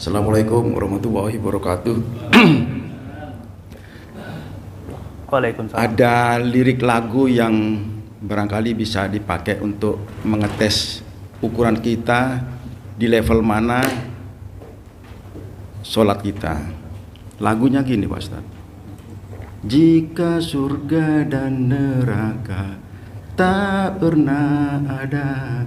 Assalamualaikum warahmatullahi wabarakatuh. Waalaikumsalam. Ada lirik lagu yang barangkali bisa dipakai untuk mengetes ukuran kita di level mana sholat kita. Lagunya gini Pak Ustaz. Jika surga dan neraka tak pernah ada,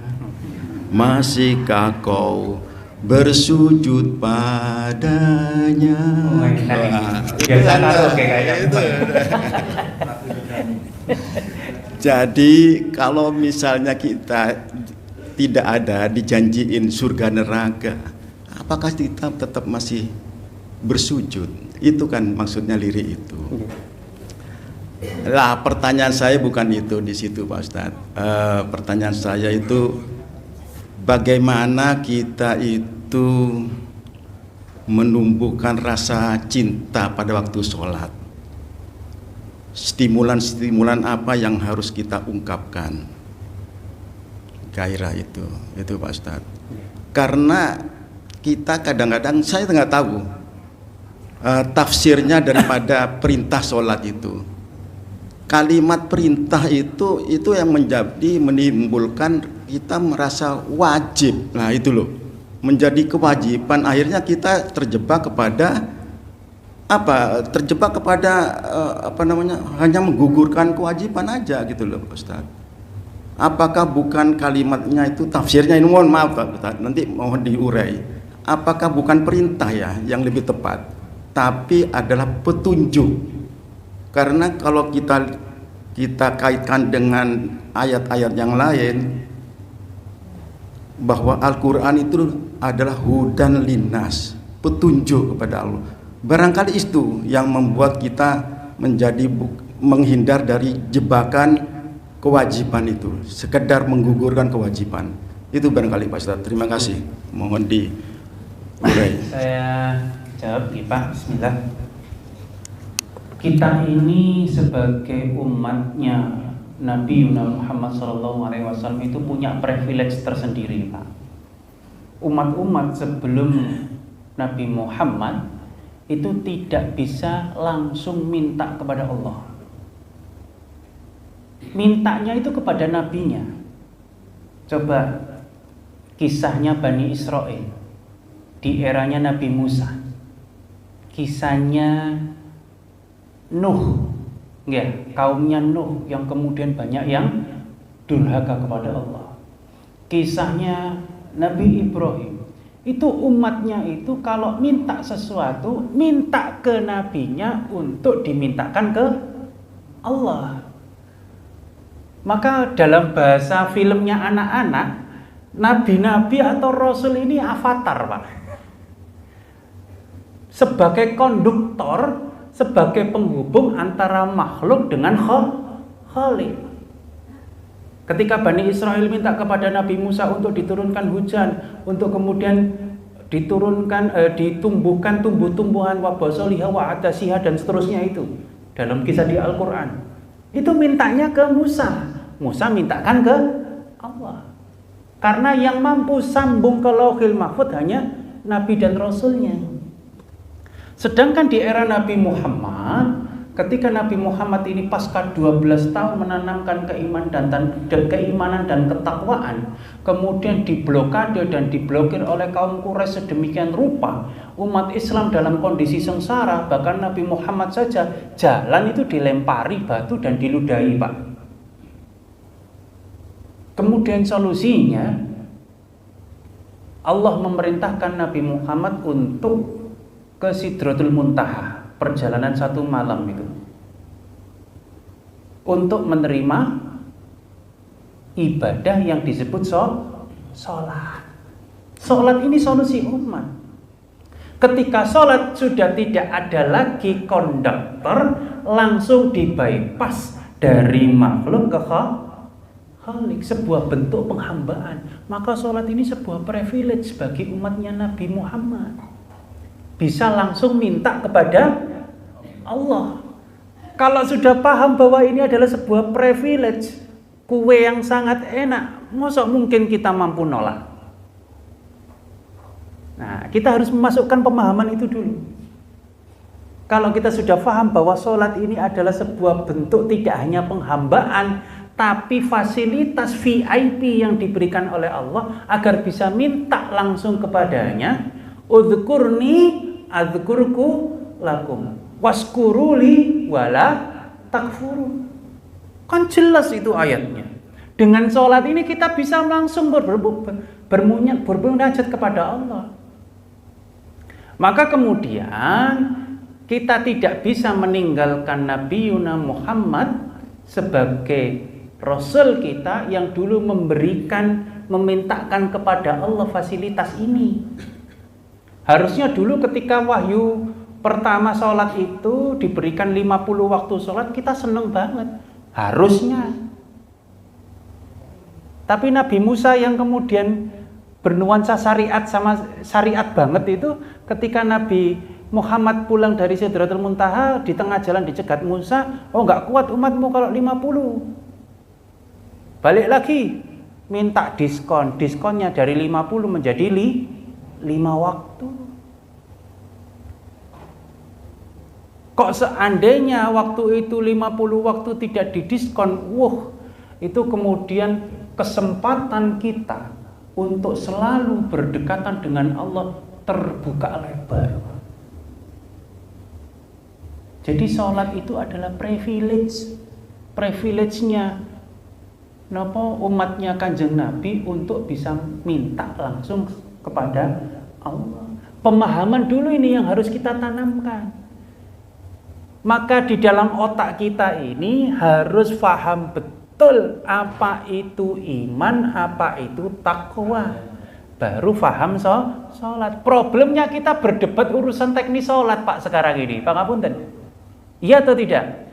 masihkah kau bersujud padanya? Biasa karaoke kayaknya. Jadi kalau misalnya kita tidak ada dijanjiin surga neraka, apakah kita tetap masih bersujud? Itu kan maksudnya lirik itu. Lah pertanyaan saya bukan itu di situ Pak Ustadz. Pertanyaan saya itu bagaimana kita itu menumbuhkan rasa cinta pada waktu sholat. Stimulan-stimulan apa yang harus kita ungkapkan? Gairah itu Pak Ustadz. Karena kita kadang-kadang saya nggak tahu tafsirnya daripada perintah sholat itu. Kalimat perintah itu yang menjadi menimbulkan kita merasa wajib. Nah itu loh, menjadi kewajiban. Akhirnya kita terjebak kepada hanya menggugurkan kewajiban aja gitu loh Ustaz. Apakah bukan kalimatnya itu tafsirnya ini, mohon maaf Pak Ustaz, nanti mohon diurai. Apakah bukan perintah ya yang lebih tepat, tapi adalah petunjuk? Karena kalau kita kaitkan dengan ayat-ayat yang lain, bahwa Al-Quran itu adalah hudan linnas, petunjuk kepada Allah. Barangkali itu yang membuat kita menghindar dari jebakan kewajiban itu, sekedar menggugurkan kewajiban. Itu barangkali Pak Ustaz. Terima kasih. Mohon diurai. Saya jawab nih Pak. Bismillah. Kita ini sebagai umatnya Nabi Muhammad SAW itu punya privilege tersendiri Pak. Umat-umat sebelum Nabi Muhammad itu tidak bisa langsung minta kepada Allah. Mintanya itu kepada nabinya. Coba kisahnya Bani Israel di eranya Nabi Musa, kisahnya Nuh, ya, kaumnya Nuh yang kemudian banyak yang durhaka kepada Allah. Kisahnya Nabi Ibrahim, itu umatnya itu kalau minta sesuatu, minta ke nabinya untuk dimintakan ke Allah. Maka dalam bahasa filmnya anak-anak, nabi-nabi atau rasul ini avatar Pak. Sebagai konduktor, sebagai penghubung antara makhluk dengan Khalik. Ketika Bani Israel minta kepada Nabi Musa untuk diturunkan hujan, untuk kemudian ditumbuhkan tumbuh-tumbuhan wa basaliha wa adasiha dan seterusnya itu dalam kisah di Al-Quran, itu mintanya ke Musa. Musa mintakan ke Allah. Karena yang mampu sambung ke Lauhil Mahfuz hanya Nabi dan Rasulnya. Sedangkan di era Nabi Muhammad, ketika Nabi Muhammad ini pasca 12 tahun menanamkan keimanan dan ketakwaan, kemudian diblokade dan diblokir oleh kaum Quraisy sedemikian rupa, umat Islam dalam kondisi sengsara. Bahkan Nabi Muhammad saja jalan itu dilempari batu dan diludahi Pak. Kemudian solusinya, Allah memerintahkan Nabi Muhammad untuk ke Sidratul Muntaha, perjalanan 1 malam itu, untuk menerima ibadah yang disebut sholat. Sholat ini solusi umat. Ketika sholat sudah tidak ada lagi konduktor, langsung di-bypass dari makhluk ke Khalik, sebuah bentuk penghambaan. Maka sholat ini sebuah privilege bagi umatnya Nabi Muhammad. Bisa langsung minta kepada Allah. Kalau sudah paham bahwa ini adalah sebuah privilege, kue yang sangat enak, masa mungkin kita mampu nolak? Nah, kita harus memasukkan pemahaman itu dulu. Kalau kita sudah paham bahwa sholat ini adalah sebuah bentuk tidak hanya penghambaan, tapi fasilitas VIP yang diberikan oleh Allah agar bisa minta langsung kepadanya, udhkurni adhkurku lakum waskuruli wala takfurun. Kan jelas itu ayatnya. Dengan sholat ini kita bisa langsung bermunajat kepada Allah. Maka kemudian kita tidak bisa meninggalkan Nabi Yuna Muhammad sebagai Rasul kita yang dulu memintakan kepada Allah fasilitas ini. Harusnya dulu ketika wahyu pertama sholat itu diberikan 50 waktu sholat, kita seneng banget. Harusnya. Tapi Nabi Musa yang kemudian bernuansa syariat sama syariat banget itu, ketika Nabi Muhammad pulang dari Sidratul Muntaha, di tengah jalan dicegat Musa, oh nggak kuat umatmu kalau 50. Balik lagi, minta diskon. Diskonnya dari 50 menjadi 5 waktu. Kok seandainya waktu itu 50 waktu tidak didiskon, itu kemudian kesempatan kita untuk selalu berdekatan dengan Allah terbuka lebar. Jadi sholat itu adalah privilege-nya umatnya Kanjeng Nabi untuk bisa minta langsung kepada Allah. Pemahaman dulu ini yang harus kita tanamkan. Maka di dalam otak kita ini harus paham betul apa itu iman, apa itu takwa. Baru paham sholat. Problemnya kita berdebat urusan teknis sholat Pak sekarang ini. Pak Ngapunten. Iya atau tidak?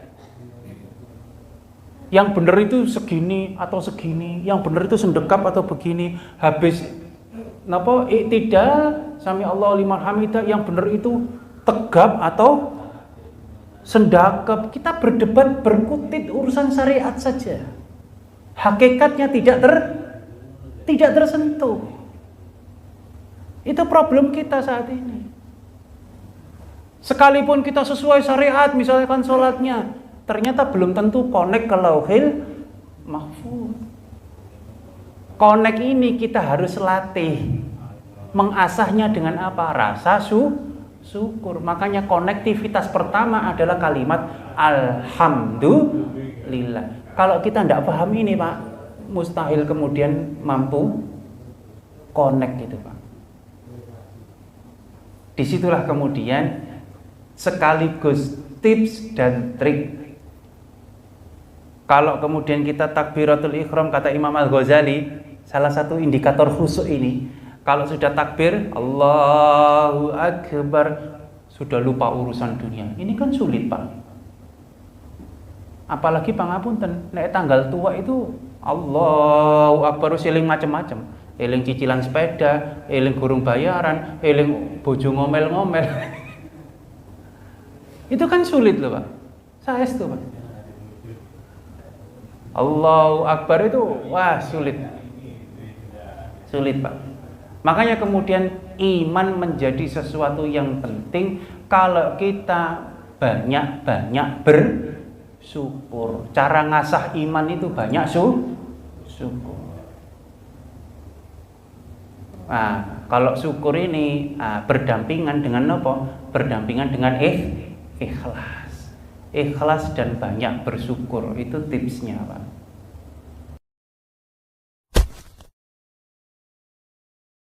Yang benar itu segini atau segini, yang benar itu sendekap atau begini. Habis iktidal sami Allahu liman hamidah, yang benar itu tegap atau sendakap. Kita berdebat berkutit urusan syariat saja. Hakikatnya tidak tersentuh. Itu problem kita saat ini. Sekalipun kita sesuai syariat, misalkan sholatnya, ternyata belum tentu connect ke Lauhil Mahfuz. Connect ini kita harus latih. Mengasahnya dengan apa? Rasa syukur. Makanya konektivitas pertama adalah kalimat Alhamdulillah. Kalau kita tidak paham ini Pak, mustahil kemudian mampu connect gitu Pak. Disitulah kemudian sekaligus tips dan trik. Kalau kemudian kita takbiratul ihram, kata Imam Al-Ghazali, salah satu indikator khusyuk ini, kalau sudah takbir Allahu Akbar, sudah lupa urusan dunia. Ini kan sulit Pak. Apalagi pangapunten, nek tanggal tua itu Allahu Akbar eling macam-macam. Eling cicilan sepeda, eling gurung bayaran, eling bojo ngomel-ngomel. Itu kan sulit loh Pak. Saestu Pak. Allahu Akbar itu sulit. Sulit Pak. Makanya kemudian iman menjadi sesuatu yang penting kalau kita banyak-banyak bersyukur. Cara ngasah iman itu banyak syukur. Kalau syukur ini berdampingan dengan apa? Berdampingan dengan ikhlas dan banyak bersyukur. Itu tipsnya Pak.